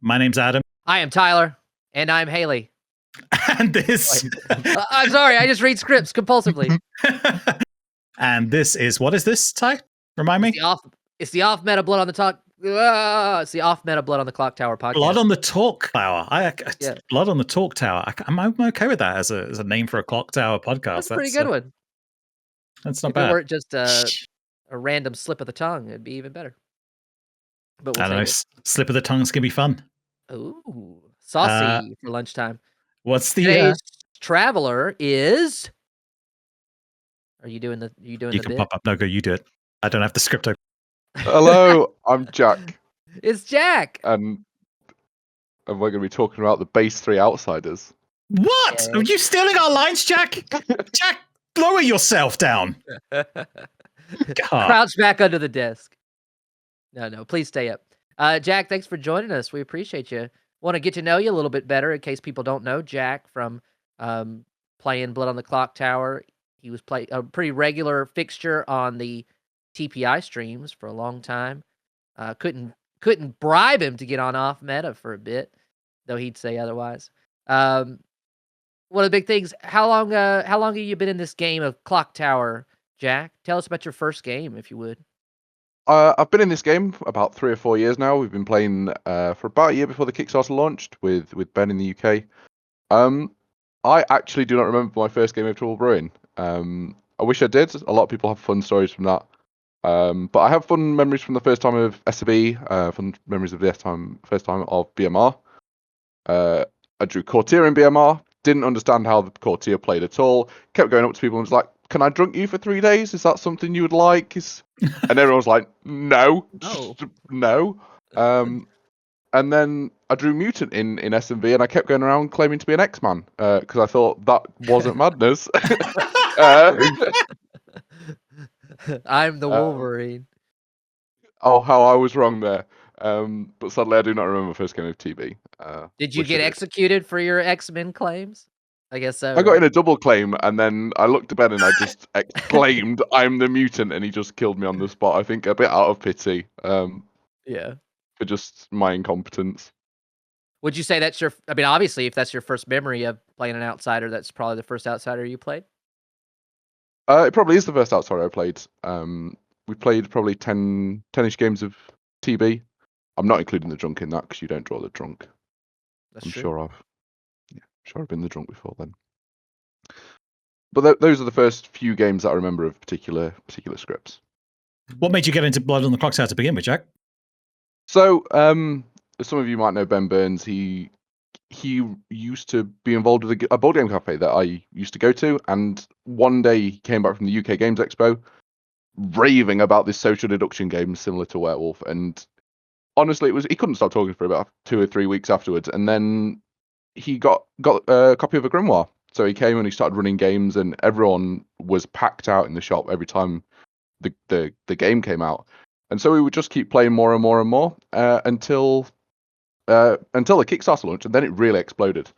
My name's Adam. I am Tyler, and I'm Hayley. And this... I'm sorry, I just read scripts compulsively. And this is... What is this, Ty? Remind me? It's the off-meta Blood on the Talk... it's the off-meta Blood on the Clocktower podcast. Blood on the Talk Tower. Blood on the Talk Tower. I'm okay with that as a name for a Clocktower podcast. That's a pretty good one. That's not if bad. If it weren't just a random slip of the tongue, it'd be even better. But we'll I don't know. Slip of the tongue's gonna be fun. Ooh, saucy for lunchtime. What's the today's traveler is? Are you doing the? You can pop up. No, go. You do it. I don't have the script open. Hello, I'm Jack. It's Jack. And we're going to be talking about the base 3 outsiders. What? Are you stealing our lines, Jack? Jack, lower yourself down. Crouch back under the desk. No, please stay up. Jack, thanks for joining us. We appreciate you. Want to get to know you a little bit better in case people don't know Jack from playing Blood on the Clocktower. He was a pretty regular fixture on the TPI streams for a long time. Couldn't bribe him to get on off meta for a bit, though he'd say otherwise. One of the big things. How long have you been in this game of Clocktower, Jack? Tell us about your first game, if you would. I've been in this game about 3 or 4 years now. We've been playing for about a year before the Kickstarter launched with Ben in the UK. I actually do not remember my first game of Trouble Brewing. I wish I did. A lot of people have fun stories from that. But I have fun memories from the first time of SB, fun memories of the first time of BMR. I drew Courtier in BMR, didn't understand how the Courtier played at all, kept going up to people and was like, can I drunk you for 3 days? Is that something you would like? And everyone was like, no. No. And then I drew Mutant in SMV and I kept going around claiming to be an X-Man because I thought that wasn't madness. I'm the Wolverine. Oh, how I was wrong there. But sadly, I do not remember my first game of TB. Did you get executed for your X-Men claims? I guess so. I got in a double claim, and then I looked at Ben and I just exclaimed, I'm the mutant, and he just killed me on the spot. I think a bit out of pity. Yeah. For just my incompetence. Would you say that's your... I mean, obviously, if that's your first memory of playing an outsider, that's probably the first outsider you played? It probably is the first outsider I played. We played probably 10-ish games of TB. I'm not including the drunk in that because you don't draw the drunk. That's I'm true. sure I've been the drunk before then. But those are the first few games that I remember of particular scripts. What made you get into Blood on the Clocktower to begin with, Jack? So, some of you might know Ben Burns. He used to be involved with a board game cafe that I used to go to, and one day he came back from the UK Games Expo raving about this social deduction game similar to Werewolf, and honestly he couldn't stop talking for about 2 or 3 weeks afterwards, and then he got a copy of a grimoire. So he came and he started running games, and everyone was packed out in the shop every time the game came out. And so we would just keep playing more and more and more until the Kickstarter launched, and then it really exploded.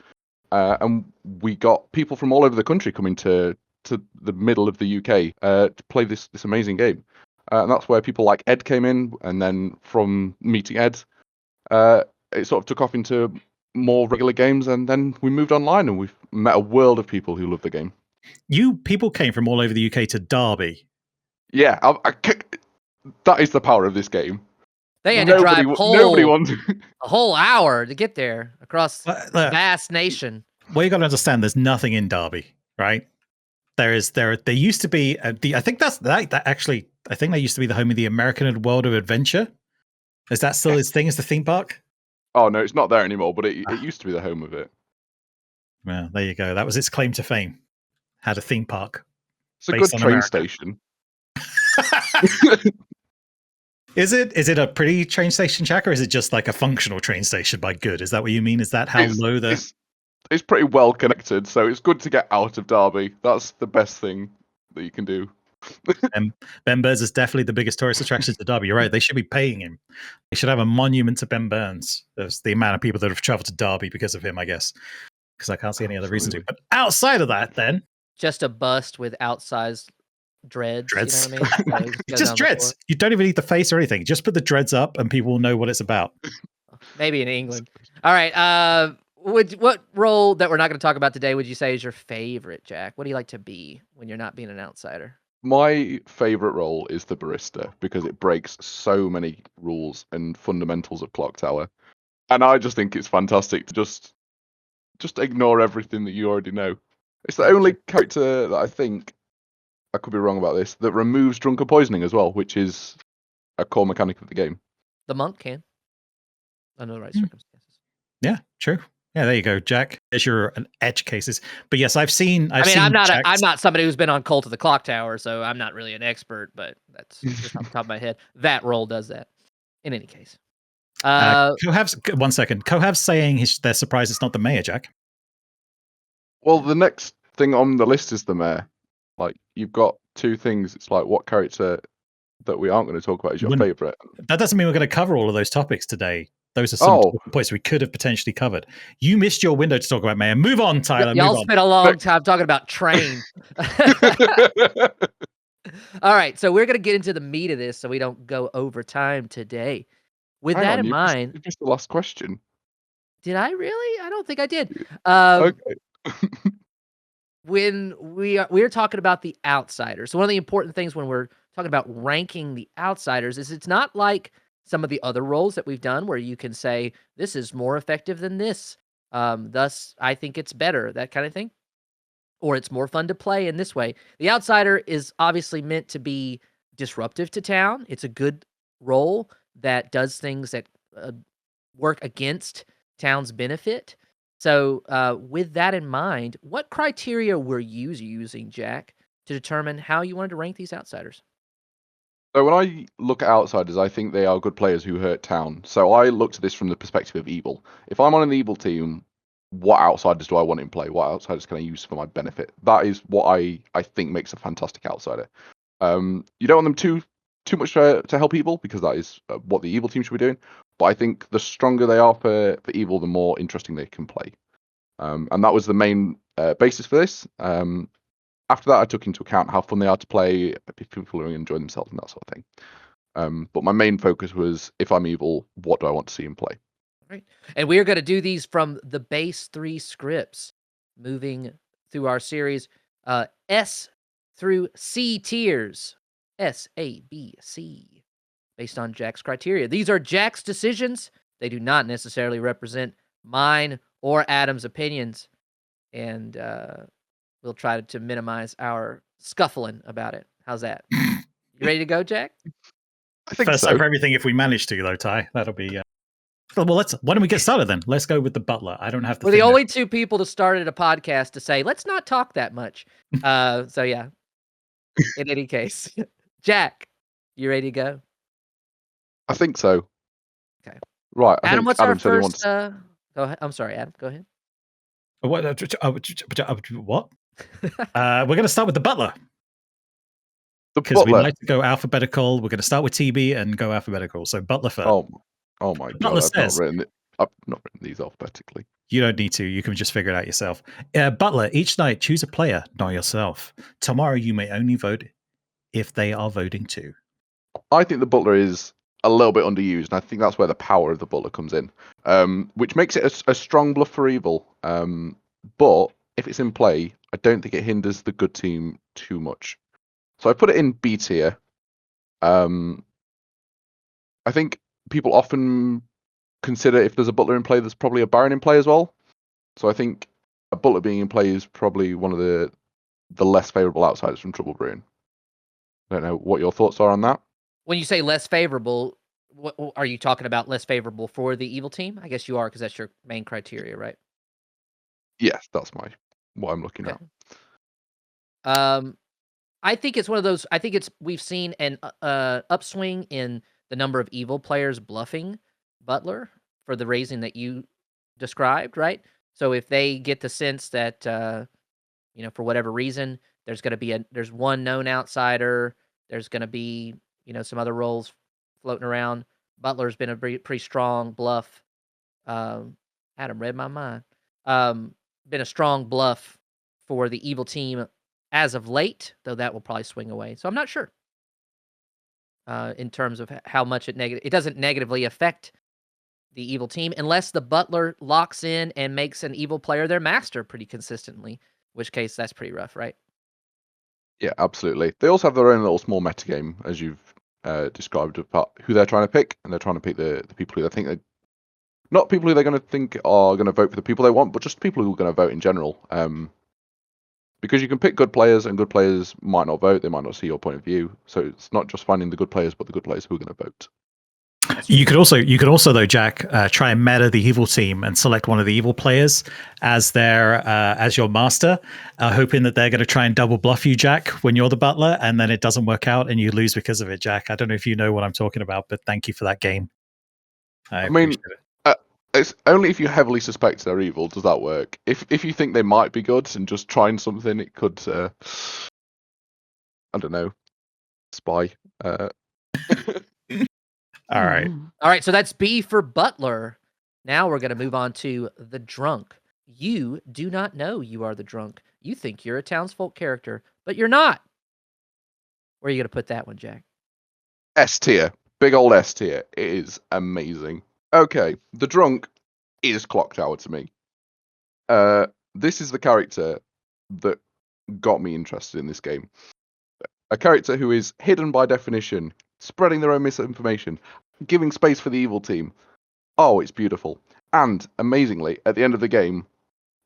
And we got people from all over the country coming to the middle of the UK to play this amazing game. And that's where people like Ed came in, and then from meeting Ed, it sort of took off into more regular games, and then we moved online, and we've met a world of people who love the game. People came from all over the UK to Derby. Yeah, that is the power of this game. They had to drive a whole hour to get there across the vast nation. Well, you got to understand, there's nothing in Derby, right? There used to be I think they used to be the home of the American World of Adventure. Is that still his thing? Is the theme park? Oh no, it's not there anymore, but it used to be the home of it. Well, there you go. That was its claim to fame. Had a theme park. It's a good train station. Is it a pretty train station, Jack, or is it just like a functional train station by good? Is that what you mean? Is that how low the... It's pretty well connected, so it's good to get out of Derby. That's the best thing that you can do. Ben Burns is definitely the biggest tourist attraction to Derby. You're right. They should be paying him. They should have a monument to Ben Burns. There's the amount of people that have traveled to Derby because of him, I guess. Because I can't see any other reason to. But outside of that, then... Just a bust with outsized dreads. You know what I mean? Just dreads. You don't even need the face or anything. Just put the dreads up and people will know what it's about. Maybe in England. All right. What role that we're not going to talk about today would you say is your favorite, Jack? What do you like to be when you're not being an outsider? My favorite role is the barista because it breaks so many rules and fundamentals of Clocktower, and I just think it's fantastic to just ignore everything that you already know. It's the Gotcha. only character that I think, I could be wrong about this, that removes drunken poisoning as well, which is a core mechanic of the game. The monk can, under the right Hmm. circumstances. Yeah, true. Yeah, there you go, Jack. There's your edge cases. But yes, I've seen. I mean, I'm Jack's- not somebody who's been on Cult of the Clocktower, so I'm not really an expert. But that's just off the top of my head. That role does that. In any case, Cohav's 1 second. Cohav's saying they're surprised it's not the mayor, Jack. Well, the next thing on the list is the mayor. Like, you've got two things. It's like, what character that we aren't going to talk about is your favorite? That doesn't mean we're going to cover all of those topics today. Those are some points we could have potentially covered. You missed your window to talk about mayor. Move on, Tyler. y'all spent a long time talking about train. All right, so we're going to get into the meat of this so we don't go over time today. With that in mind... You missed the last question. Did I really? I don't think I did. Okay. When we're talking about the outsiders, so one of the important things when we're talking about ranking the outsiders is it's not like some of the other roles that we've done where you can say, this is more effective than this. Thus, I think it's better, that kind of thing. Or it's more fun to play in this way. The outsider is obviously meant to be disruptive to town. It's a good role that does things that work against town's benefit. So with that in mind, what criteria were you using, Jack, to determine how you wanted to rank these outsiders? So when I look at outsiders, I think they are good players who hurt town. So I looked at this from the perspective of evil. If I'm on an evil team, what outsiders do I want in play? What outsiders can I use for my benefit? That is what I think makes a fantastic outsider. You don't want them too much to help evil, because that is what the evil team should be doing. But I think the stronger they are for evil, the more interesting they can play. And that was the main basis for this. After that, I took into account how fun they are to play, if people are enjoying themselves and that sort of thing. But my main focus was, if I'm evil, what do I want to see in play? Right. And we are going to do these from the base 3 scripts, moving through our series S through C tiers. S, A, B, C, based on Jack's criteria. These are Jack's decisions. They do not necessarily represent mine or Adam's opinions. And we'll try to minimize our scuffling about it. How's that? You ready to go, Jack? I think First so. time for everything if we manage to, though, Ty. That'll be... Well, why don't we get started then? Let's go with the Butler. I don't have to... We're the only two people to start at a podcast to say, let's not talk that much. So, yeah. In any case. Jack, you ready to go? I think so. Okay. Right. Adam, what's Adam our first... Go ahead. I'm sorry, Adam. Go ahead. What? We're going to start with the Butler. Because we like to go alphabetical. We're going to start with TB and go alphabetical. So Butler first. Oh my God! I've not written these alphabetically. You don't need to. You can just figure it out yourself. Butler, each night choose a player, not yourself. Tomorrow you may only vote if they are voting too. I think the Butler is a little bit underused, and I think that's where the power of the Butler comes in, which makes it a strong bluff for evil. But if it's in play, I don't think it hinders the good team too much. So I put it in B tier. I think people often consider, if there's a Butler in play, there's probably a Baron in play as well. So I think a Butler being in play is probably one of the less favourable outsiders from Trouble Brewing. I don't know what your thoughts are on that. When you say less favorable, what are you talking about? Less favorable for the evil team? I guess you are, because that's your main criteria, right? Yes, that's what I'm looking at. I think it's one of those. I think we've seen an upswing in the number of evil players bluffing Butler for the reason that you described, right? So if they get the sense that for whatever reason, there's going to be there's one known outsider, there's going to be some other roles floating around. Butler's been a pretty strong bluff. Adam read my mind. Been a strong bluff for the evil team as of late, though that will probably swing away. So I'm not sure in terms of how much it doesn't negatively affect the evil team, unless the Butler locks in and makes an evil player their master pretty consistently, in which case that's pretty rough, right? Yeah, absolutely. They also have their own little small metagame, as you've described, about who they're trying to pick, and they're trying to pick the people who they think not people who they're going to think are going to vote for the people they want, but just people who are going to vote in general. Because you can pick good players, and good players might not vote; they might not see your point of view. So it's not just finding the good players, but the good players who are going to vote. You could also though, Jack, try and meta the evil team and select one of the evil players as their as your master, hoping that they're going to try and double bluff you, Jack, when you're the butler, and then it doesn't work out and you lose because of it, Jack. I don't know if you know what I'm talking about, but thank you for that game. I mean, appreciate it. It's only if you heavily suspect they're evil does that work. If you think they might be good and just trying something, it could. I don't know. Spy. All right. All right, so that's B for Butler. Now we're going to move on to the drunk. You do not know you are the drunk. You think you're a townsfolk character, but you're not. Where are you going to put that one, Jack? S tier. Big old S tier. It is amazing. Okay, the drunk is Clocktower to me. This is the character that got me interested in this game. A character who is hidden by definition, spreading their own misinformation, giving space for the evil team. Oh, it's beautiful. And, amazingly, at the end of the game,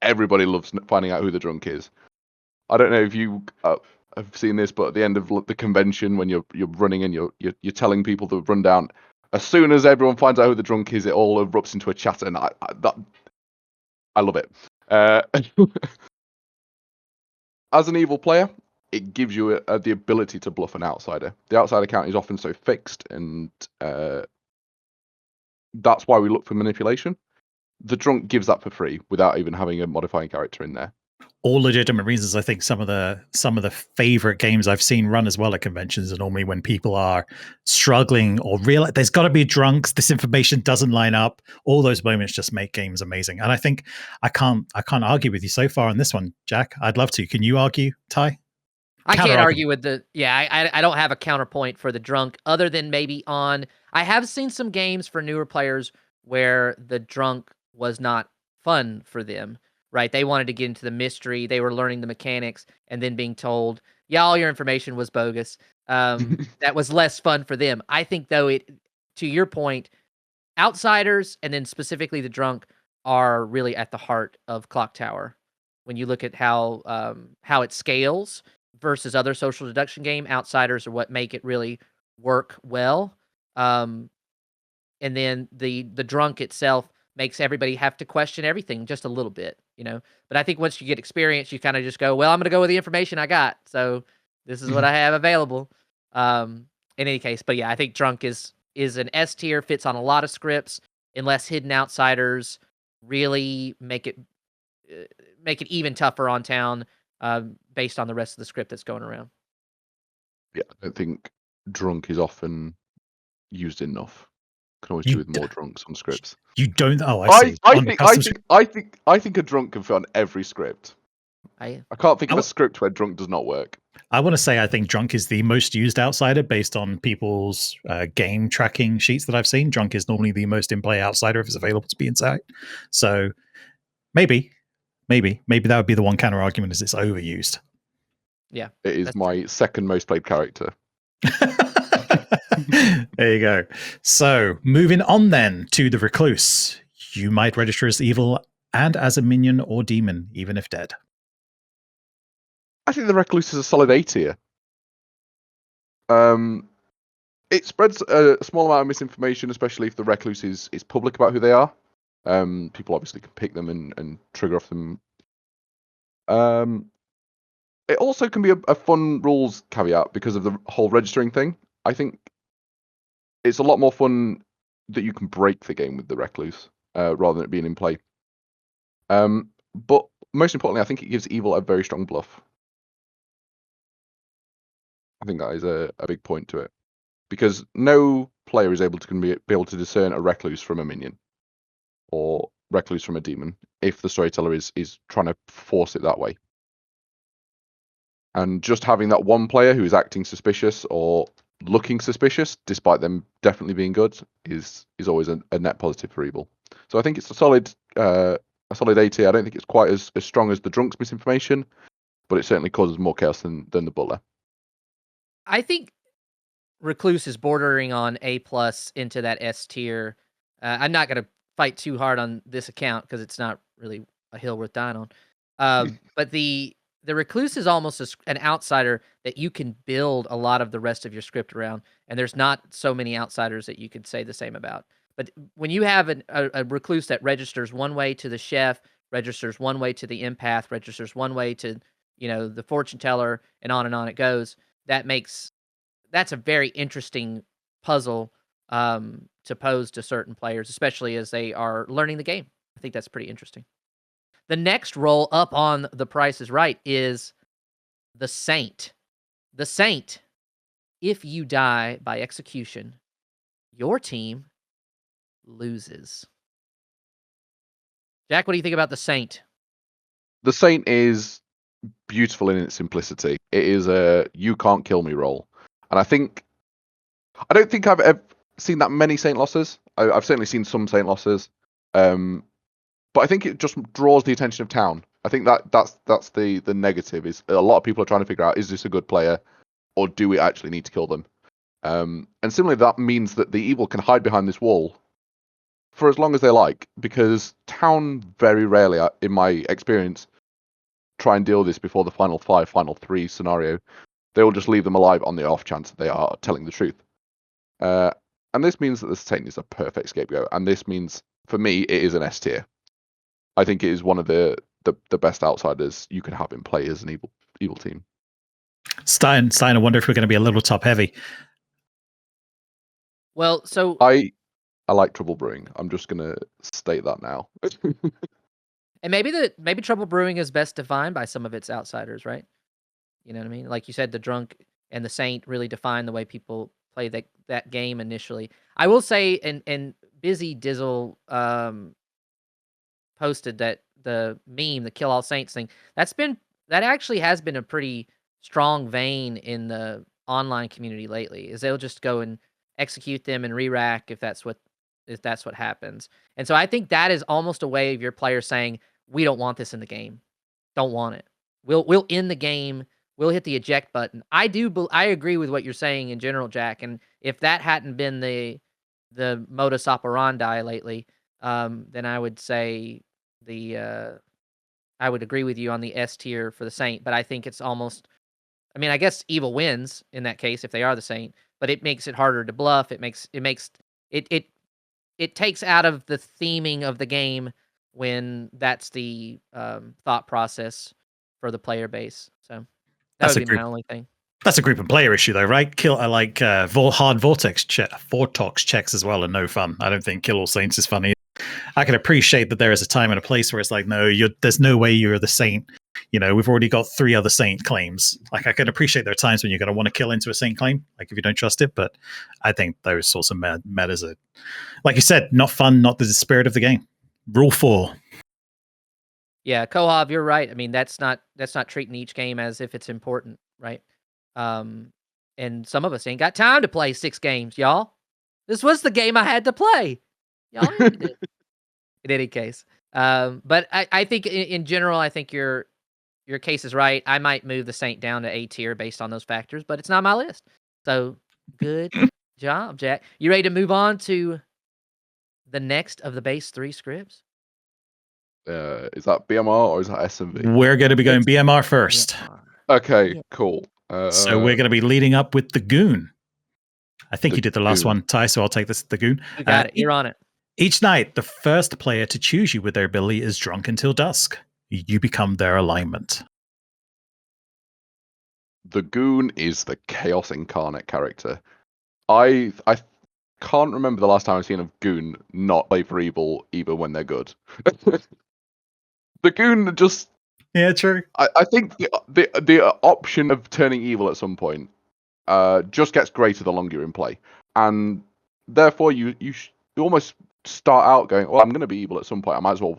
everybody loves finding out who the drunk is. I don't know if you have seen this, but at the end of the convention, when you're running and you're telling people the rundown, as soon as everyone finds out who the drunk is, it all erupts into a chatter, and I love it. As an evil player, it gives you the ability to bluff an outsider. The outsider count is often so fixed, and that's why we look for manipulation. The drunk gives that for free without even having a modifying character in there. All legitimate reasons. I think some of the favorite games I've seen run as well at conventions are normally when people are struggling or realize there's got to be drunks. This information doesn't line up. All those moments just make games amazing. And I think I can't argue with you so far on this one, Jack. I'd love to. Can you argue, Ty? I can't argue with I don't have a counterpoint for the drunk other than maybe I have seen some games for newer players where the drunk was not fun for them, right? They wanted to get into the mystery. They were learning the mechanics and then being told, yeah, all your information was bogus. That was less fun for them. I think though to your point, outsiders and then specifically the drunk are really at the heart of Clocktower. When you look at how it scales versus other social deduction game, outsiders are what make it really work well. And then the drunk itself makes everybody have to question everything just a little bit, But I think once you get experience, you kind of just go, well, I'm going to go with the information I got. So this is what I have available. In any case, but yeah, I think drunk is an S tier, fits on a lot of scripts, unless hidden outsiders really make it even tougher on town. Based on the rest of the script that's going around. Yeah, I don't think drunk is often used enough. Can always do with more drunks on scripts. You don't? Oh, I see. I think a drunk can fit on every script. I can't think of a script where drunk does not work. I want to say I think drunk is the most used outsider based on people's game tracking sheets that I've seen. Drunk is normally the most in play outsider if it's available to be inside. So maybe that would be the one counter argument is it's overused. Yeah, it is my second most played character. There you go. So moving on then to the recluse. You might register as evil and as a minion or demon, even if dead. I think the recluse is a solid A tier. It spreads a small amount of misinformation, especially if the recluse is public about who they are. People obviously can pick them and trigger off them. It also can be a fun rules caveat because of the whole registering thing. I think it's a lot more fun that you can break the game with the recluse rather than it being in play. But most importantly, I think it gives evil a very strong bluff. I think that is a big point to it. Because no player is able to be able to discern a recluse from a minion or recluse from a demon if the storyteller is trying to force it that way. And just having that one player who is acting suspicious or looking suspicious, despite them definitely being good, is always a net positive for evil. So I think it's a solid A tier. I don't think it's quite as strong as the Drunk's misinformation, but it certainly causes more chaos than the Butler. I think Recluse is bordering on A+ into that S tier. I'm not going to fight too hard on this account because it's not really a hill worth dying on. But the Recluse is almost an outsider that you can build a lot of the rest of your script around, and there's not so many outsiders that you could say the same about. But when you have a Recluse that registers one way to the chef, registers one way to the empath, registers one way to the fortune teller, and on it goes, that's a very interesting puzzle to pose to certain players, especially as they are learning the game. I think that's pretty interesting. The next role up on The Price is Right is the Saint. The Saint, if you die by execution, your team loses. Jack, what do you think about the Saint? The Saint is beautiful in its simplicity. It is a you can't kill me role. And I don't think I've ever seen that many Saint losses. I've certainly seen some Saint losses. But I think it just draws the attention of town. I think that's the negative, is a lot of people are trying to figure out, is this a good player or do we actually need to kill them? And similarly, that means that the evil can hide behind this wall for as long as they like, because town very rarely, in my experience, try and deal with this before the final 5, final 3 scenario. They will just leave them alive on the off chance that they are telling the truth. And this means that the Saint is a perfect scapegoat, and this means, for me, it is an S tier. I think it is one of the best outsiders you can have in play as an evil team. Starting to wonder if we're going to be a little top heavy. Well, so I like Trouble Brewing. I'm just going to state that now. and maybe Trouble Brewing is best defined by some of its outsiders, right? You know what I mean? Like you said, the Drunk and the Saint really define the way people play that game initially. I will say, and Busy Dizzle posted that the meme, the Kill All Saints thing, that actually has been a pretty strong vein in the online community lately, is they'll just go and execute them and re-rack if that's what happens. And so I think that is almost a way of your players saying, we don't want this in the game. Don't want it. We'll end the game. We'll hit the eject button. I agree with what you're saying in general, Jack. And if that hadn't been the modus operandi lately, then I would say I would agree with you on the S tier for the Saint. But I think it's almost, I mean, I guess evil wins in that case if they are the Saint, but it makes it harder to bluff. It takes out of the theming of the game when that's the thought process for the player base. So that would be my only thing. That's a group and player issue, though, right? I like hard vortex checks as well, and no fun. I don't think Kill All Saints is funny. I can appreciate that there is a time and a place where it's like, no, there's no way you're the Saint. We've already got 3 other Saint claims. Like, I can appreciate there are times when you're going to want to kill into a Saint claim, like if you don't trust it. But I think those sorts of metas are, like you said, not fun, not the spirit of the game. Rule 4. Yeah, Kohov, you're right. I mean, that's not treating each game as if it's important, right? And some of us ain't got time to play 6 games, y'all. This was the game I had to play. Y'all needed it. In any case. But I think in general, I think your case is right. I might move the Saint down to A tier based on those factors, but it's not my list. So good job, Jack. You ready to move on to the next of the base 3 scripts? Is that BMR or is that SMV? We're going to be going BMR first. BMR. Okay, cool. So we're going to be leading up with the Goon. I think you did the last Goon. one, Ty, so I'll take the Goon. You got it. You're on it. Each night, the first player to choose you with their ability is drunk until dusk. You become their alignment. The Goon is the chaos incarnate character. I can't remember the last time I've seen a Goon not play for evil, even when they're good. The Goon just... Yeah, true. I think the option of turning evil at some point just gets greater the longer you're in play. And therefore, you almost start out going, well, I'm going to be evil at some point. I might as well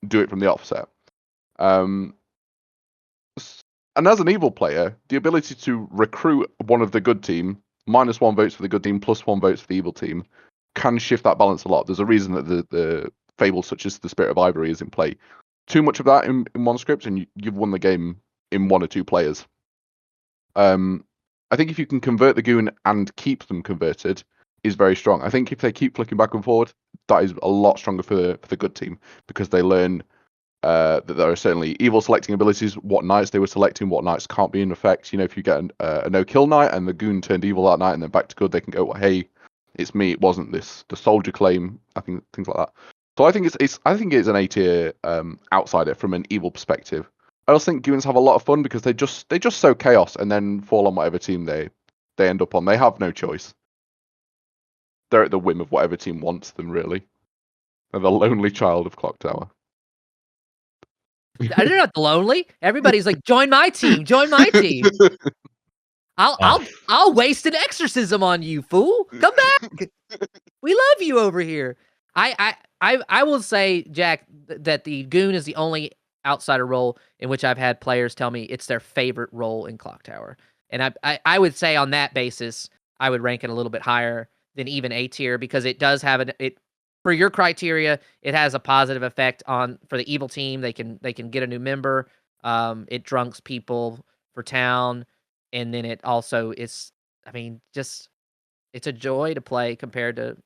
do it from the offset. And as an evil player, the ability to recruit one of the good team -1 votes for the good team, +1 votes for the evil team, can shift that balance a lot. There's a reason that the fables such as the Spirit of Ivory is in play. Too much of that in one script, and you've won the game in 1 or 2 players. I think if you can convert the Goon and keep them converted, is very strong. I think if they keep flicking back and forward, that is a lot stronger for the good team, because they learn that there are certainly evil selecting abilities, what knights they were selecting, what knights can't be in effect. If you get a no-kill knight and the Goon turned evil that night and then back to good, they can go, well, hey, it's me, it wasn't the soldier claim. I think things like that. So I think it's an A-tier outsider from an evil perspective. I also think Goons have a lot of fun because they just sow chaos and then fall on whatever team they end up on. They have no choice. They're at the whim of whatever team wants them, really. They're the lonely child of Clocktower. They're not lonely. Everybody's like, join my team. Join my team. I'll waste an exorcism on you, fool. Come back. We love you over here. I will say, Jack, that the Goon is the only outsider role in which I've had players tell me it's their favorite role in Clocktower. And I would say on that basis, I would rank it a little bit higher than even A tier, because it does have it for your criteria, it has a positive effect for the evil team. They can get a new member. It drunks people for town, and then it also is, I mean, just it's a joy to play compared to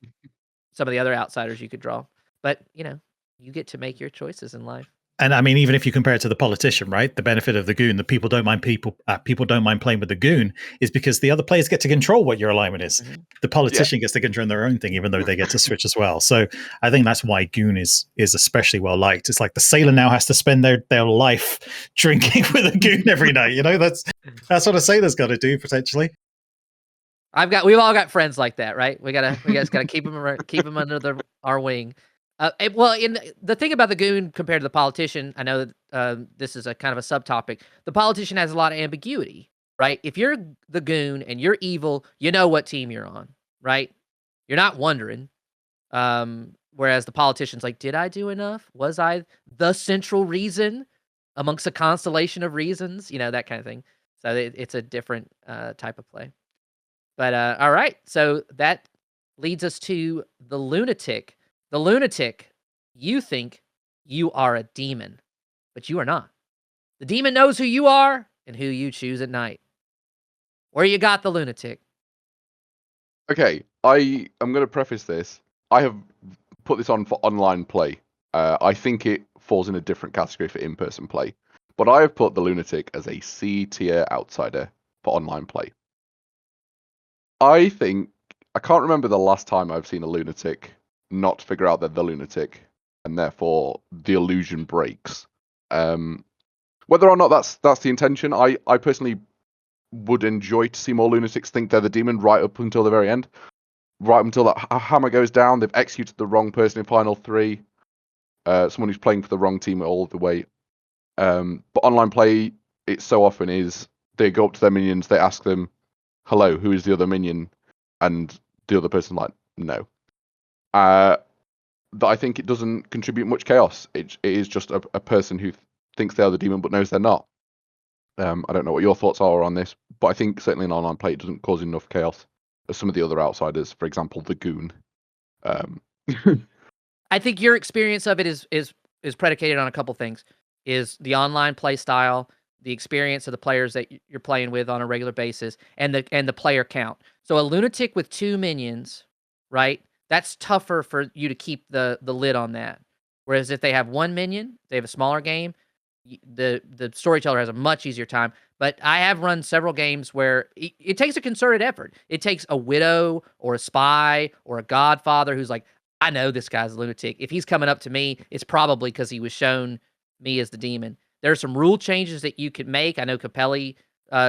some of the other outsiders you could draw. But you get to make your choices in life. And I mean, even if you compare it to the politician, right? The benefit of the Goon, the people don't mind playing with the Goon, is because the other players get to control what your alignment is. Mhm. The politician gets to control their own thing, even though they get to switch as well. So I think that's why Goon is especially well liked. It's like the sailor now has to spend their life drinking with a Goon every night. That's what a sailor's got to do potentially. We've all got friends like that, right? We just gotta keep them under our wing. In the thing about the Goon compared to the politician, I know that this is a kind of a subtopic. The politician has a lot of ambiguity, right? If you're the Goon and you're evil, you know what team you're on, right? You're not wondering. Whereas the politician's like, did I do enough? Was I the central reason amongst a constellation of reasons? That kind of thing. So it's a different type of play. But all right, so that leads us to the Lunatic. The Lunatic, you think you are a demon, but you are not. The demon knows who you are and who you choose at night. Where you got the Lunatic? Okay, I am going to preface this. I have put this on for online play. I think it falls in a different category for in-person play. But I have put the Lunatic as a C-tier outsider for online play. I can't remember the last time I've seen a Lunatic not figure out they're the Lunatic, and therefore the illusion breaks. Whether or not that's the intention, I personally would enjoy to see more Lunatics think they're the demon right up until the very end. Right up until that hammer goes down, they've executed the wrong person in Final 3. Someone who's playing for the wrong team all the way. But online play, it so often is they go up to their minions, they ask them, hello, who is the other minion? And the other person's like, no. That I think it doesn't contribute much chaos. It is just a person who thinks they are the demon but knows they're not. I don't know what your thoughts are on this, but I think certainly in online play it doesn't cause enough chaos as some of the other outsiders, for example, the Goon. I think your experience of it is predicated on a couple things. Is the online play style, the experience of the players that you're playing with on a regular basis, and the player count. So a Lunatic with 2 minions, right? That's tougher for you to keep the lid on that. Whereas if they have 1 minion, they have a smaller game, the storyteller has a much easier time. But I have run several games where it takes a concerted effort. It takes a widow or a spy or a godfather who's like, I know this guy's a lunatic. If he's coming up to me, it's probably because he was shown me as the demon. There are some rule changes that you could make. I know Capelli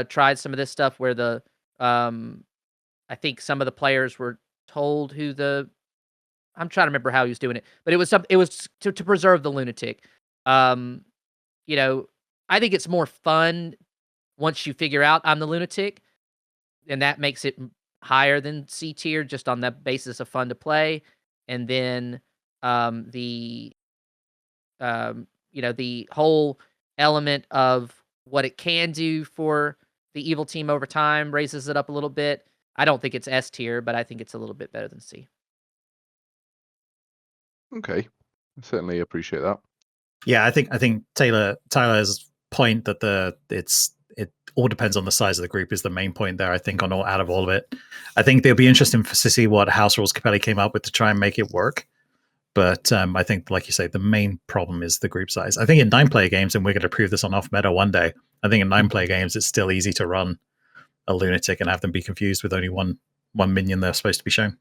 tried some of this stuff where I think some of the players were told who I'm trying to remember how he was doing it, but it was to preserve the lunatic. I think it's more fun once you figure out I'm the lunatic, and that makes it higher than C tier just on the basis of fun to play. And then the whole element of what it can do for the evil team over time raises it up a little bit. I don't think it's S tier, but I think it's a little bit better than C. Okay, I certainly appreciate that. Yeah, I think Tyler's point that it all depends on the size of the group is the main point there. I think out of all of it, I think it'll be interesting to see what house rules Capelli came up with to try and make it work. But I think, like you say, the main problem is the group size. I think in 9-player games, and we're going to prove this on Off Meta one day, I think in 9-player games, it's still easy to run a lunatic and have them be confused with only one minion they're supposed to be shown.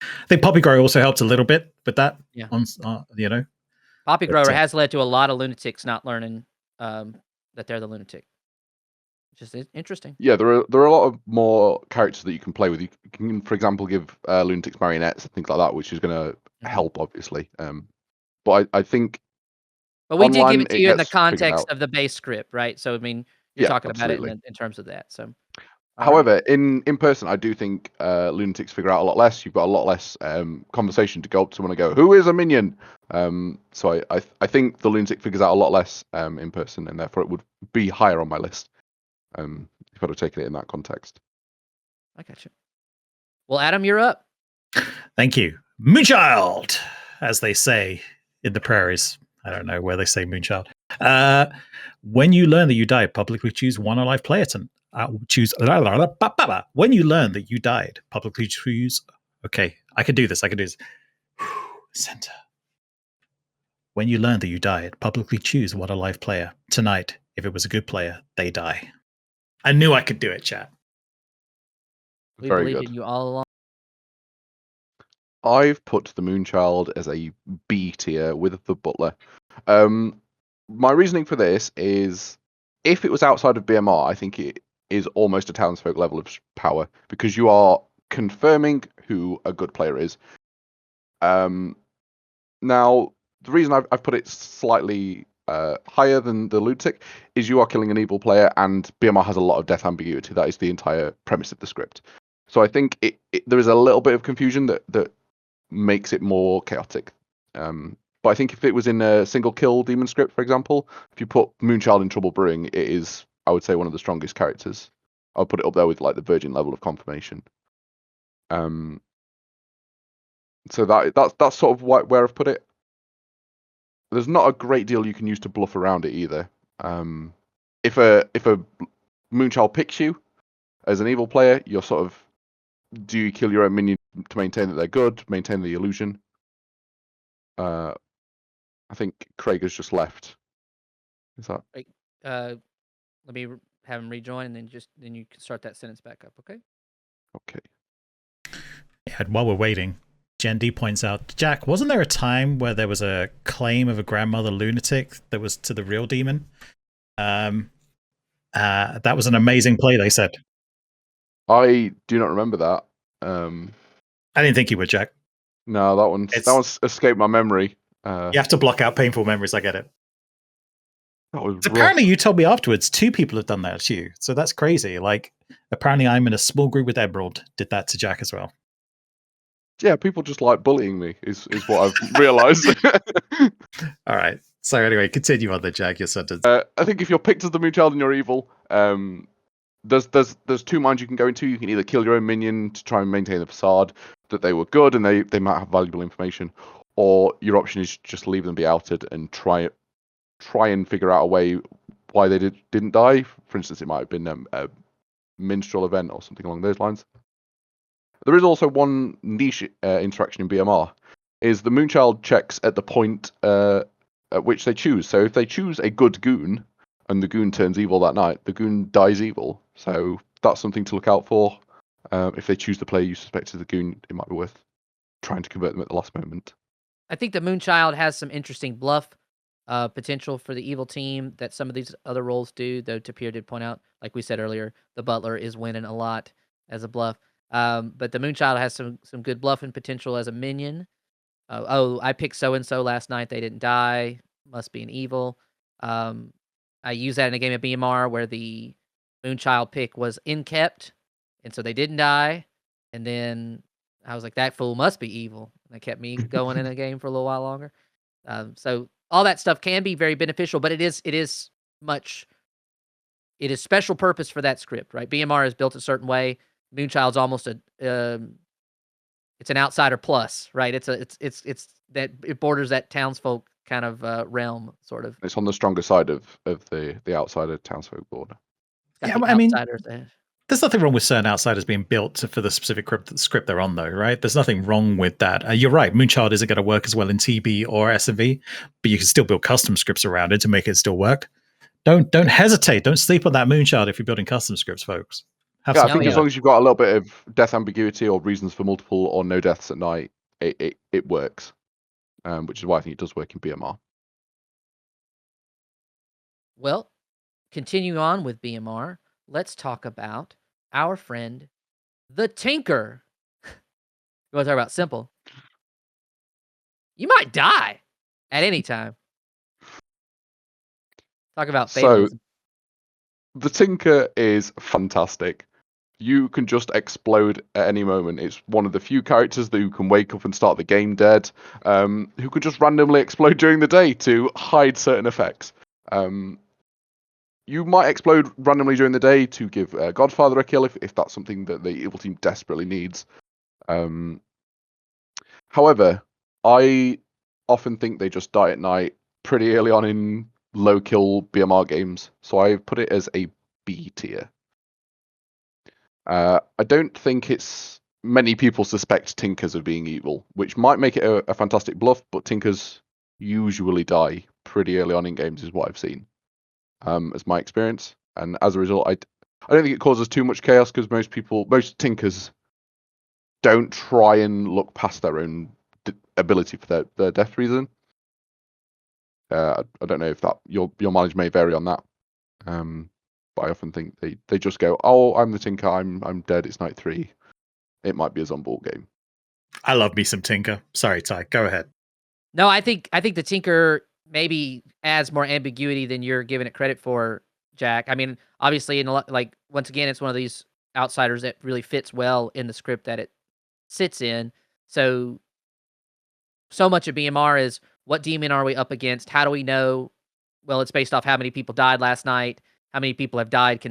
I think Poppy Grower also helped a little bit with that. Yeah. But, Poppy Grower has led to a lot of lunatics not learning that they're the lunatic. Just interesting. Yeah, there are a lot of more characters that you can play with. You can, for example, give lunatics marionettes and things like that, which is going to help, obviously. But I think. But we did give it to you in the gets figured context out. of the base script, right? So I mean, you're Yeah, talking about it absolutely. in terms of that. So, However, in person, I do think lunatics figure out a lot less. You've got a lot less conversation to go up to someone and go, "Who is a minion?" So I think the lunatic figures out a lot less in person, and therefore it would be higher on my list if I'd have taken it in that context. I got you. Well, Adam, you're up. Thank you, Moonchild, as they say in the prairies. I don't know where they say Moonchild. When you learn that you died, publicly choose one alive player to choose. When you learn that you died, publicly choose. Okay, I can do this. Center. When you learn that you died, publicly choose one alive player. Tonight, if it was a good player, they die. I knew I could do it, chat. We Very believed good. in you all along. I've put the Moonchild as a B tier with the Butler. My reasoning for this is, if it was outside of BMR, I think it is almost a townsfolk level of power, because you are confirming who a good player is. Now, the reason I've put it slightly higher than the lunatic is you are killing an evil player, and BMR has a lot of death ambiguity. That is the entire premise of the script. So I think there is a little bit of confusion that makes it more chaotic. But I think if it was in a single kill demon script, for example, if you put Moonchild in Trouble Brewing, it is, I would say, one of the strongest characters. I'll put it up there with like the Virgin level of confirmation. So that's sort of where I've put it. There's not a great deal you can use to bluff around it either. If a Moonchild picks you as an evil player, you're sort of, do you kill your own minion to maintain that they're good, maintain the illusion? I think Craig has just left. Is that? Let me have him rejoin, and then you can start that sentence back up. Okay. Okay. Yeah, and while we're waiting, Gen D points out, Jack, wasn't there a time where there was a claim of a grandmother lunatic that was to the real demon? That was an amazing play, they said. I do not remember that. I didn't think you would, Jack. No, that one's escaped my memory. You have to block out painful memories. I get it. That was apparently, you told me afterwards 2 people have done that to you, so that's crazy. Like, apparently, I'm in a small group with Emerald. Did that to Jack as well. Yeah, people just like bullying me. Is what I've realised. All right. So anyway, continue on the Jack. Your sentence. I think if you're picked as the Moonchild and you're evil, there's 2 minds you can go into. You can either kill your own minion to try and maintain the facade that they were good and they might have valuable information, or your option is just leave them be outed and try and figure out a way why they didn't die. For instance, it might have been a minstrel event or something along those lines. There is also one niche interaction in BMR, is the Moonchild checks at the point at which they choose. So if they choose a good Goon, and the Goon turns evil that night, the Goon dies evil. So that's something to look out for. If they choose the player you suspect is the Goon, it might be worth trying to convert them at the last moment. I think the Moonchild has some interesting bluff potential for the evil team that some of these other roles do, though Tapir did point out, like we said earlier, the Butler is winning a lot as a bluff. But the Moonchild has some good bluffing potential as a minion. I picked so-and-so last night. They didn't die. Must be an evil. I used that in a game of BMR where the Moonchild pick was inkept, and so they didn't die. And then I was like, that fool must be evil. And that kept me going in a game for a little while longer. So all that stuff can be very beneficial, but it is special purpose for that script, right? BMR is built a certain way. Moonchild's almost it's an outsider plus, right? It's that it borders that townsfolk kind of realm, sort of. It's on the stronger side of the outsider townsfolk border. Got Yeah, the well, I mean, outsiders there. there's nothing wrong with certain outsiders being built for the specific script they're on, though, right? There's nothing wrong with that. You're right. Moonchild isn't going to work as well in TB or SMV, but you can still build custom scripts around it to make it still work. Don't hesitate. Don't sleep on that Moonchild if you're building custom scripts, folks. Have Yeah, I some think fun as with long it. as you've got a little bit of death ambiguity or reasons for multiple or no deaths at night, it works. Which is why I think it does work in BMR. Well, continuing on with BMR, let's talk about our friend, the Tinker. You want to talk about simple? You might die at any time. Talk about So fatalism. the Tinker is fantastic. You can just explode at any moment. It's one of the few characters who can wake up and start the game dead, who can just randomly explode during the day to hide certain effects. You might explode randomly during the day to give Godfather a kill if that's something that the evil team desperately needs. However, I often think they just die at night pretty early on in low kill BMR games, so I put it as a B tier. I don't think it's many people suspect Tinkers of being evil, which might make it a fantastic bluff, but Tinkers usually die pretty early on in games, is what I've seen, as my experience. And as a result, I don't think it causes too much chaos because most Tinkers don't try and look past their own ability for their death reason. I don't know if that your mileage may vary on that. But I often think they just go, "Oh, I'm the Tinker. I'm dead. It's night 3. It might be a zombie game." I love me some Tinker. Sorry, Ty. Go ahead. No, I think the Tinker maybe adds more ambiguity than you're giving it credit for, Jack. I mean, obviously, in a lot, like once again, it's one of these outsiders that really fits well in the script that it sits in. So much of BMR is what demon are we up against? How do we know? Well, it's based off how many people died last night, how many people have died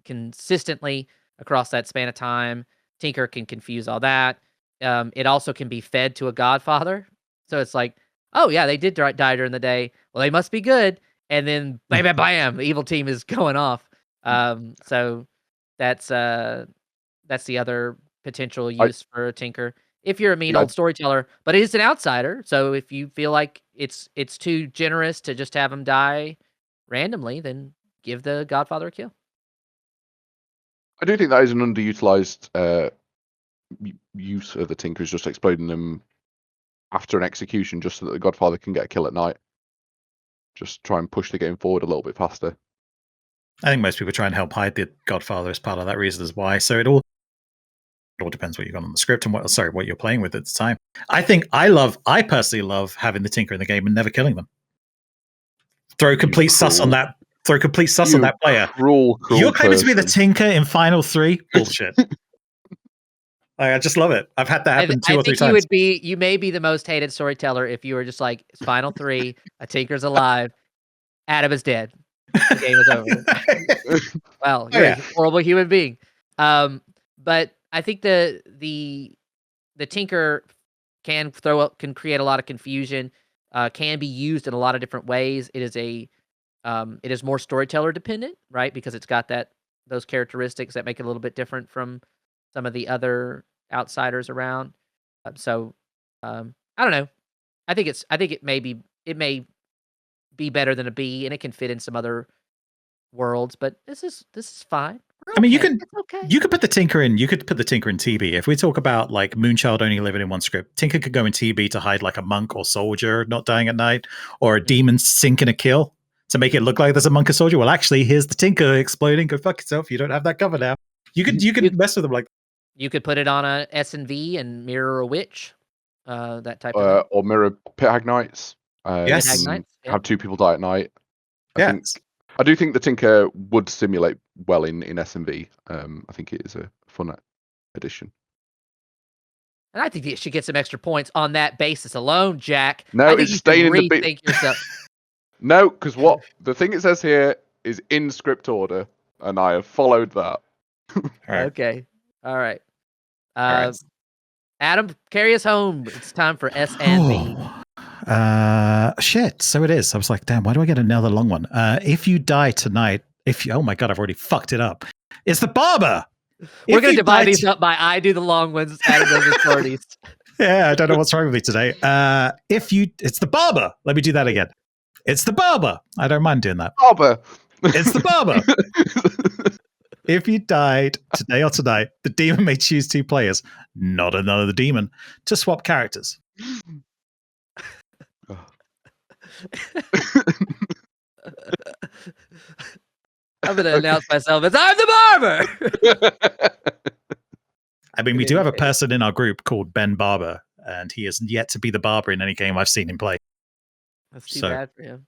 consistently across that span of time. Tinker can confuse all that. It also can be fed to a Godfather. So it's like, oh yeah, they did die during the day. Well, they must be good. And then bam, bam, bam, the evil team is going off. So that's the other potential use for a Tinker. If you're a mean old storyteller, but it is an outsider. So if you feel like it's too generous to just have him die randomly, then give the Godfather a kill. I do think that is an underutilized use of the Tinker, is just exploding them after an execution, just so that the Godfather can get a kill at night. Just try and push the game forward a little bit faster. I think most people try and help hide the Godfather as part of that reason as why. So it all depends what you got on the script and what you're playing with at the time. I personally love having the Tinker in the game and never killing them. Throw complete sus on that. Throw complete sus on that player. Cruel You're claiming to be the person. Tinker in Final 3? Bullshit. I just love it. I've had that happen two or three times. You may be the most hated storyteller if you were just like, it's Final 3, a Tinker's alive, Adam is dead. The game is over. Well, you're a horrible human being. But I think the Tinker can create a lot of confusion, can be used in a lot of different ways. It is more storyteller dependent, right? Because it's got those characteristics that make it a little bit different from some of the other outsiders around. I don't know. I think it may be better than a B, and it can fit in some other worlds, but this is fine. I mean, you could put the Tinker in. You could put the Tinker in TB. If we talk about like Moonchild only living in one script, Tinker could go in TB to hide like a monk or soldier not dying at night, or a demon sinking a kill to make it look like there's a monk or soldier. Well, actually, here's the Tinker exploding. Go fuck yourself. You don't have that cover now. You could mess with them like. You could put it on a S&V and mirror a witch, that type of thing. Or mirror Pit Hag Knights. Yes. Pit Hag Knights, yeah. Have 2 people die at night. Yes. I do think the Tinker would simulate well in S&V. I think it is a fun addition. And I think you should get some extra points on that basis alone, Jack. No, I think it's you staying in should the rethink yourself. No, because the thing it says here is in script order, and I have followed that. All right. Okay. All right. All right. Adam, carry us home. It's time for S and B. Shit. So it is. I was like, damn, why do I get another long one? If you die tonight, oh my God, I've already fucked it up. It's the barber. We're If going to you divide die these up by I do the long ones, Adam does the shorties. Yeah, I don't know what's wrong with me today. It's the barber. Let me do that again. It's the barber. I don't mind doing that. Barber. It's the barber. If you died today or tonight, the demon may choose 2 players, not another demon, to swap characters. I'm going to announce myself as I'm the barber. I mean, we do have a person in our group called Ben Barber, and he has yet to be the barber in any game I've seen him play. That's too bad for him.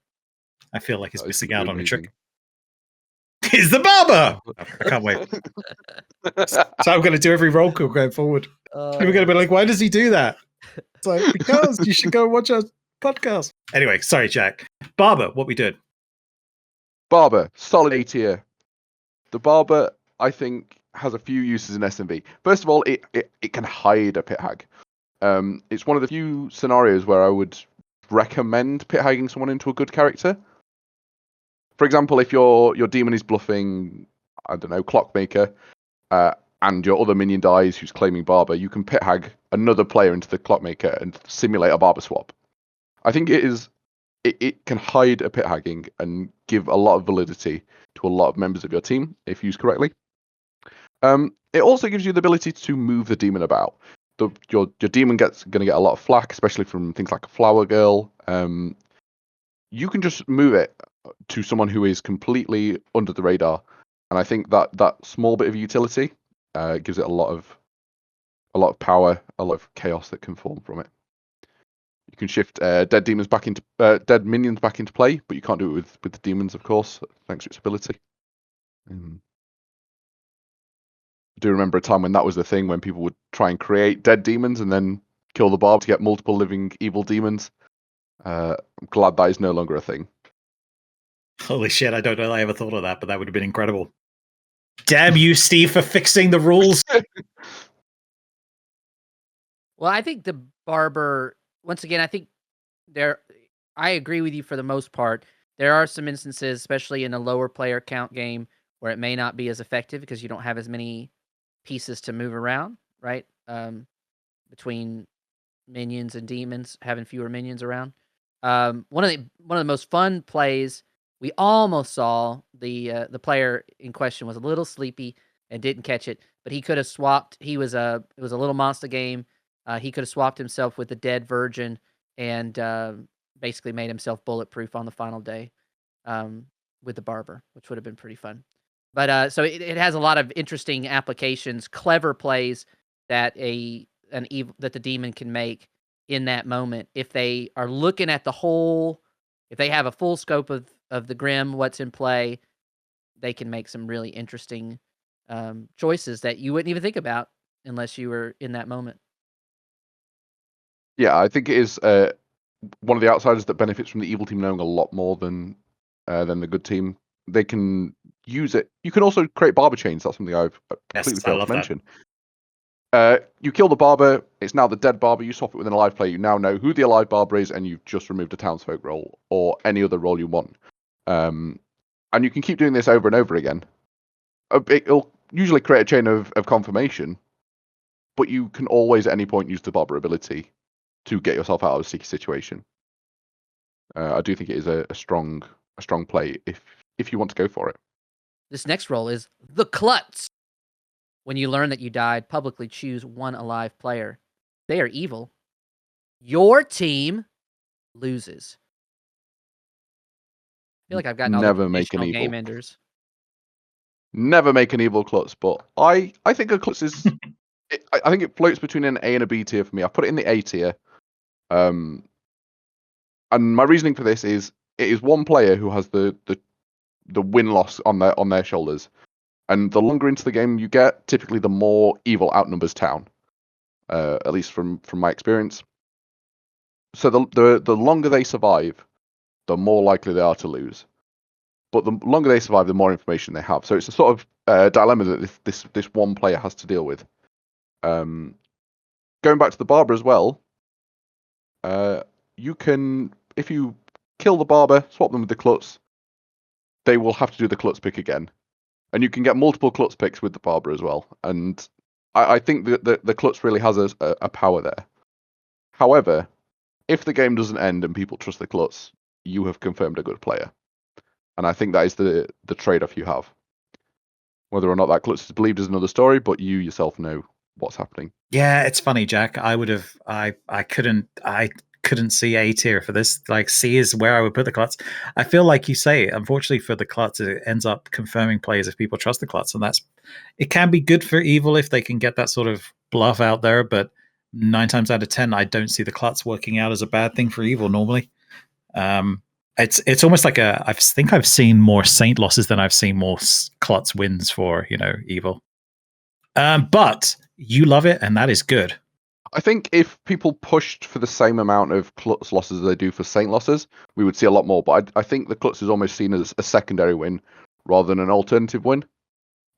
I feel like he's That is missing out on a amazing. trick. He's the barber! I can't wait. So I'm going to do every roll call going forward. People are going to be like, why does he do that? It's like, because you should go watch our podcast. Anyway, sorry, Jack. Barber, what we did. Barber, solid A tier. The barber, I think, has a few uses in SMB. First of all, it can hide a pit hag. It's one of the few scenarios where I would recommend pit hagging someone into a good character. For example, if your demon is bluffing, I don't know, Clockmaker, and your other minion dies who's claiming Barber, you can pit hag another player into the Clockmaker and simulate a Barber swap. I think it can hide a pit hagging and give a lot of validity to a lot of members of your team if used correctly. It also gives you the ability to move the demon about. Your demon going to get a lot of flack, especially from things like a Flower Girl. You can just move it to someone who is completely under the radar, and I think that small bit of utility gives it a lot of power, a lot of chaos that can form from it. You can shift dead minions back into play, but you can't do it with the demons, of course, thanks to its ability. I do remember a time when that was the thing, when people would try and create dead demons and then kill the barb to get multiple living evil demons. I'm glad that is no longer a thing. Holy shit, I don't know I ever thought of that, but that would have been incredible. Damn you, Steve, for fixing the rules. Well, I think the barber, once again, I think I agree with you for the most part. There are some instances, especially in a lower player count game, where it may not be as effective because you don't have as many pieces to move around, right? Between minions and demons, having fewer minions around. One of the most fun plays we almost saw, the player in question was a little sleepy and didn't catch it, but he could have swapped. It was a little monster game. He could have swapped himself with the dead virgin and basically made himself bulletproof on the final day with the barber, which would have been pretty fun. But so it has a lot of interesting applications, clever plays that that the demon can make in that moment if they are looking at the whole. If they have a full scope of the Grim, what's in play, they can make some really interesting choices that you wouldn't even think about unless you were in that moment. Yeah, I think it is one of the outsiders that benefits from the evil team knowing a lot more than the good team. They can use it. You can also create barber chains. That's something I've completely failed to mention. You kill the barber. It's now the dead barber. You swap it with an alive player. You now know who the alive barber is, and you've just removed a townsfolk role or any other role you want. And you can keep doing this over and over again. It'll usually create a chain of confirmation, but you can always at any point use the barber ability to get yourself out of a sticky situation. I do think it is a strong play if you want to go for it. This next role is the klutz. When you learn that you died, publicly choose one alive player. They are evil. Your team loses. I feel like I've gotten all the traditional game enders. Never make an evil klutz, but I think a klutz is. I think it floats between an A and a B tier for me. I put it in the A tier. And my reasoning for this is it is one player who has the win-loss on their shoulders. And the longer into the game you get, typically the more evil outnumbers town. At least from my experience. So the longer they survive, the more likely they are to lose. but the longer they survive, the more information they have. So it's a sort of dilemma that this one player has to deal with. Going back to the Barber as well, you can, if you kill the Barber, swap them with the klutz, they will have to do the klutz pick again. And you can get multiple klutz picks with the Barber as well. And I think that the klutz really has a power there. However, if the game doesn't end and people trust the klutz, you have confirmed a good player. And I think that is the trade-off you have. Whether or not that klutz is believed is another story, but you yourself know what's happening. Yeah, it's funny, Jack. I couldn't see A tier for this. Like C is where I would put the klutz. I feel like you say, unfortunately for the klutz, it ends up confirming players if people trust the klutz, and it can be good for evil if they can get that sort of bluff out there. But 9 times out of 10, I don't see the klutz working out as a bad thing for evil normally. It's almost like I think I've seen more saint losses than I've seen more klutz wins for evil. But you love it, and that is good. I think if people pushed for the same amount of klutz losses as they do for saint losses, we would see a lot more. But I think the klutz is almost seen as a secondary win rather than an alternative win.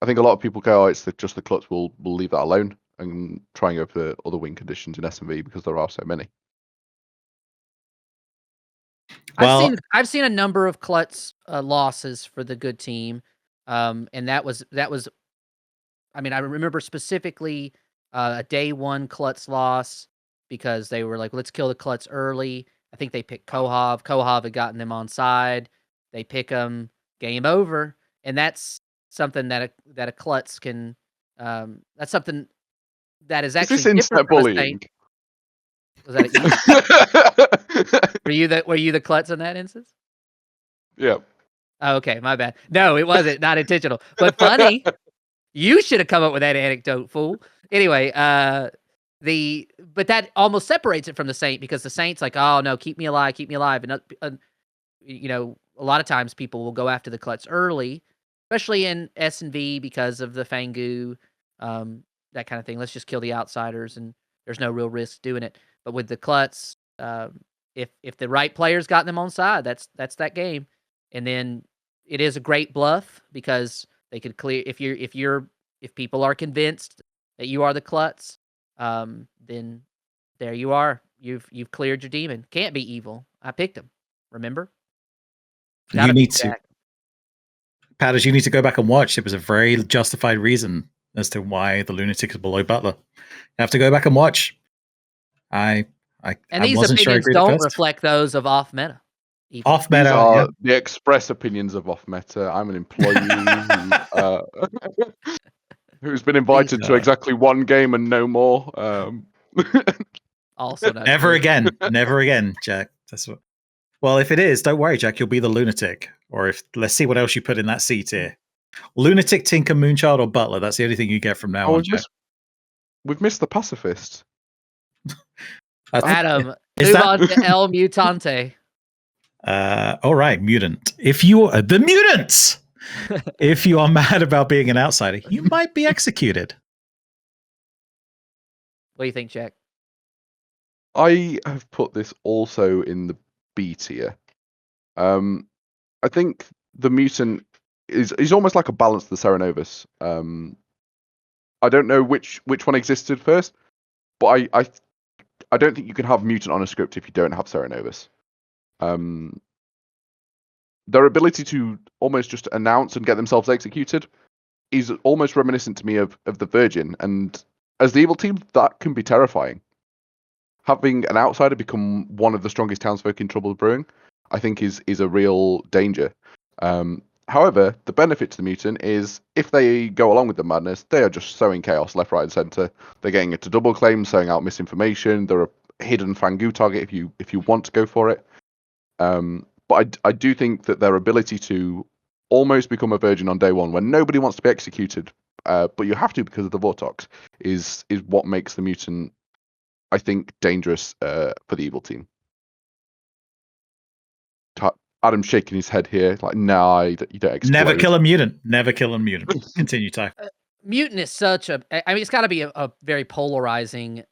I think a lot of people go, "Oh, it's just the klutz. We'll leave that alone and try and go for other win conditions in SMV because there are so many." Well, I've seen a number of klutz losses for the good team, and that was. I mean, I remember specifically a day one klutz loss because they were like, "Let's kill the klutz early." I think they picked Kohov. Kohov had gotten them on side. They pick them, game over, and that's something that a klutz can. That's something that is actually Is this internet bullying? Was that at you? Were you the klutz in that instance? Yeah. Oh, okay, my bad. No, it wasn't. Not intentional, but funny. You should have come up with that anecdote, fool. Anyway, but that almost separates it from the saint because the saint's like, oh no, keep me alive, and a lot of times people will go after the klutz early, especially in S&V because of the Fangu, that kind of thing. Let's just kill the outsiders, and there's no real risk doing it. But with the klutz, if the right player's got them on side, that's that game, and then it is a great bluff because they could clear if people are convinced that you are the klutz, then there you are. You've cleared your demon. Can't be evil. I picked him. Remember? you need to, Patters. You need to go back and watch. It was a very justified reason as to why the Lunatic is below Butler. You have to go back and watch. And these opinions don't reflect those of off meta. Off meta. These are the express opinions of off meta. I'm an employee who's been invited to exactly one game and no more. Also, not never again, Jack. That's what. Well, if it is, don't worry, Jack. You'll be the Lunatic. Or let's see what else you put in that C tier. Lunatic, Tinker, Moonchild, or Butler. That's the only thing you get from now on. We've missed the pacifist. Adam, move on to El Mutante. All right, mutant. If you are the mutants, if you are mad about being an outsider, you might be executed. What do you think, Jack? I have put this also in the B tier. I think the mutant is almost like a balance to the Serenovus. I don't know which one existed first, but I don't think you can have mutant on a script if you don't have Serenovus. Their ability to almost just announce and get themselves executed is almost reminiscent to me of the Virgin, and as the evil team, that can be terrifying. Having an outsider become one of the strongest townsfolk in Trouble Brewing, I think is a real danger. However, the benefit to the mutant is if they go along with the madness, they are just sowing chaos left, right, and center. They're getting into double claims, sowing out misinformation. They're a hidden Fangu target if you want to go for it. But I do think that their ability to almost become a virgin on day one when nobody wants to be executed, but you have to because of the Vortox, is what makes the mutant, I think, dangerous for the evil team. Adam's shaking his head here, like, no, you don't explode. Never kill a mutant. Never kill a mutant. Continue, Ty. Mutant is such a... I mean, it's got to be a very polarizing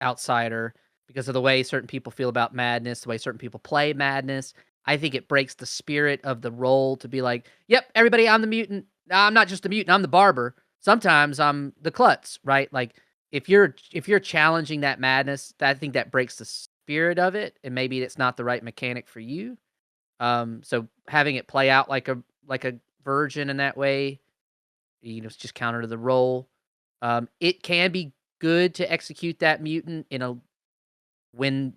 outsider because of the way certain people feel about madness, the way certain people play madness. I think it breaks the spirit of the role to be like, yep, everybody, I'm the mutant. I'm not just the mutant, I'm the barber. Sometimes I'm the klutz, right? Like if you're challenging that madness, I think that breaks the spirit of it, and maybe it's not the right mechanic for you. So having it play out like a virgin in that way, it's just counter to the role. It can be good to execute that mutant when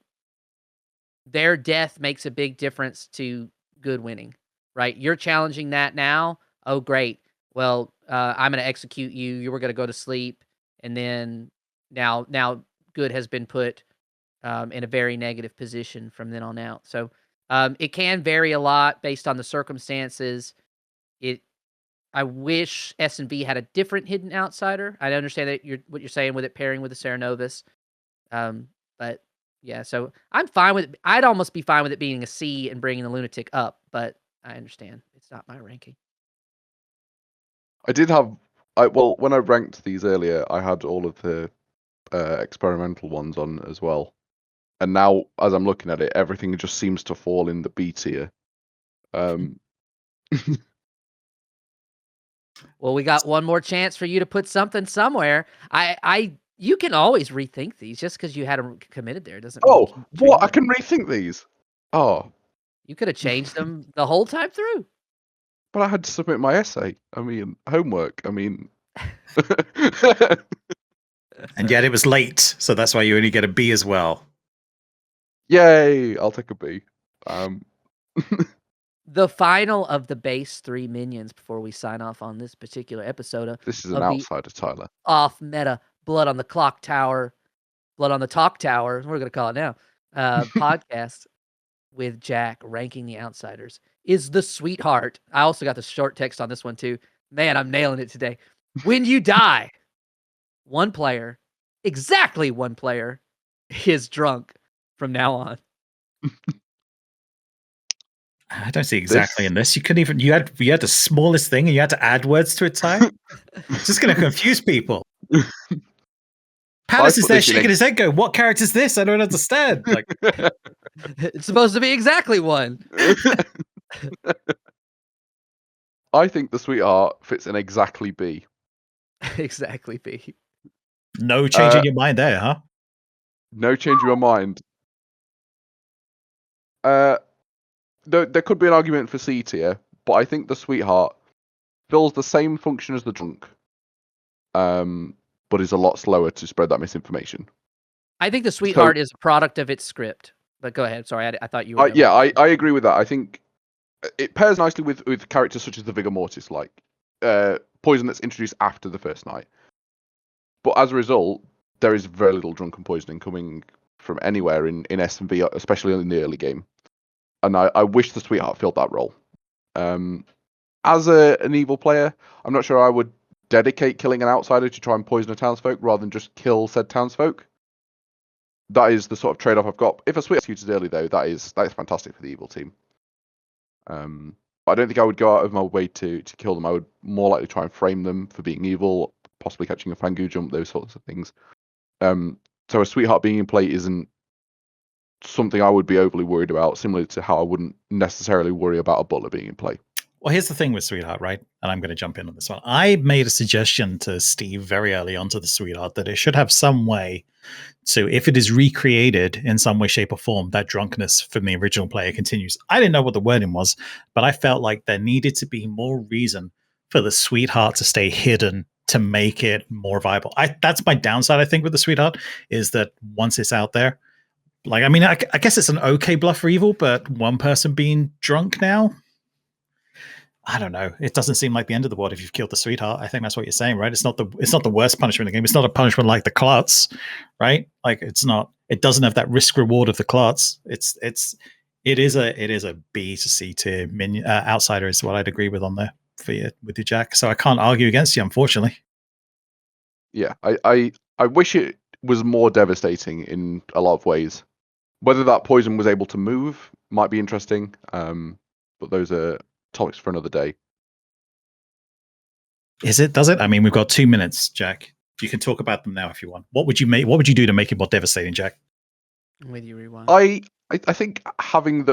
their death makes a big difference to good winning, right? You're challenging that now. Oh, great. Well, I'm going to execute you. You were going to go to sleep, and then now good has been put in a very negative position from then on out. So it can vary a lot based on the circumstances. I wish S&B had a different hidden outsider. I understand that what you're saying with it pairing with the Serenovus. But yeah, so I'm fine with it. I'd almost be fine with it being a C and bringing the Lunatic up, but I understand it's not my ranking. I did have, when I ranked these earlier, I had all of the experimental ones on as well. And now, as I'm looking at it, everything just seems to fall in the B tier. Well, we got one more chance for you to put something somewhere. You can always rethink these just because you had them committed there. Doesn't mean you can change what? I them. can rethink these. Oh, You could have changed them the whole time through. but I had to submit my essay. I mean, homework. I mean, And yet it was late, so that's why you only get a B as well. Yay! I'll take a B. The final of the base 3 minions before we sign off on this particular episode. This is an outsider, Tyler. Off meta Blood on the Clocktower, Blood on the Talk Tower. We're gonna call it now. Podcast with Jack ranking the outsiders is the sweetheart. I also got the short text on this one too. Man, I'm nailing it today. When you die, exactly one player, is drunk from now on. I don't see exactly in this. You couldn't even. You had the smallest thing, and you had to add words to it. Ty, it's just going to confuse people. Palace is there shaking his head, going, "What character is this? I don't understand." Like, it's supposed to be exactly one. I think the sweetheart fits in exactly B. Exactly B. No change in your mind there, huh? No change in your mind. There could be an argument for C tier, but I think the sweetheart fills the same function as the drunk, but is a lot slower to spread that misinformation. I think the sweetheart is a product of its script. But go ahead. Sorry, I thought you were. I agree with that. I think it pairs nicely with characters such as the Vigor Mortis, like poison that's introduced after the first night. But as a result, there is very little drunken poisoning coming from anywhere in S&B, especially in the early game. And I wish the sweetheart filled that role. As an evil player, I'm not sure I would dedicate killing an outsider to try and poison a townsfolk rather than just kill said townsfolk. That is the sort of trade-off I've got. If a sweetheart is executed early, though, that is fantastic for the evil team. I don't think I would go out of my way to kill them. I would more likely try and frame them for being evil, possibly catching a Fangu jump, those sorts of things. So a sweetheart being in play isn't something I would be overly worried about, similar to how I wouldn't necessarily worry about a Butler being in play. Well, here's the thing with Sweetheart, right? And I'm going to jump in on this one. I made a suggestion to Steve very early on to the Sweetheart that it should have some way to, if it is recreated in some way, shape, or form, that drunkenness from the original player continues. I didn't know what the wording was, but I felt like there needed to be more reason for the Sweetheart to stay hidden to make it more viable. That's my downside, I think, with the Sweetheart, is that once it's out there, like, I mean, I guess it's an okay bluff for evil, but one person being drunk now, I don't know. It doesn't seem like the end of the world if you've killed the Sweetheart. I think that's what you're saying, right? It's not the worst punishment in the game. It's not a punishment like the klutz, right? Like it's not. It doesn't have that risk reward of the klutz. It is a B to C tier outsider is what I'd agree with on there for you with you, Jack. So I can't argue against you, unfortunately. Yeah, I wish it was more devastating in a lot of ways. Whether that poison was able to move might be interesting, but those are topics for another day. Is it? Does it? I mean, we've got 2 minutes, Jack. You can talk about them now if you want. What would you do to make it more devastating, Jack? With you rewind. I think having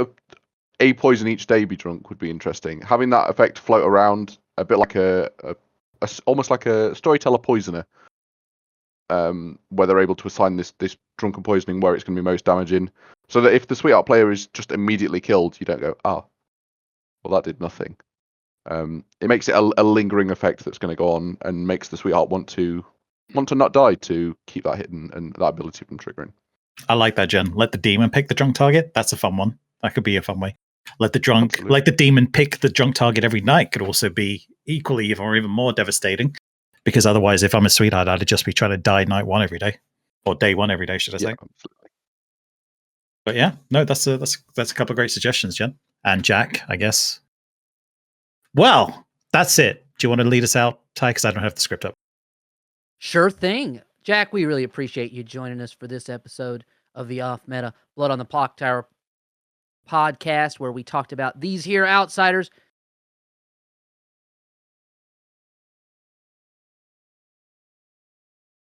a poison each day be drunk would be interesting. Having that effect float around a bit like almost like a storyteller poisoner, where they're able to assign this drunken poisoning where it's going to be most damaging, so that if the sweetheart player is just immediately killed, you don't go, oh, well, that did nothing. It makes it a lingering effect that's going to go on and makes the sweetheart want to not die to keep that hidden and that ability from triggering. I like that, Jen. Let the demon pick the drunk target. That's a fun one. That could be a fun way. Let the demon pick the drunk target every night could also be equally or even more devastating. Because otherwise, if I'm a sweetheart, I'd just be trying to die night one every day, or day one every day, should I say? Absolutely. But yeah, no, that's a couple of great suggestions, Jen and Jack, I guess. Well, that's it. Do you want to lead us out, Ty? Because I don't have the script up. Sure thing. Jack, we really appreciate you joining us for this episode of the Off Meta Blood on the Clocktower podcast, where we talked about these here outsiders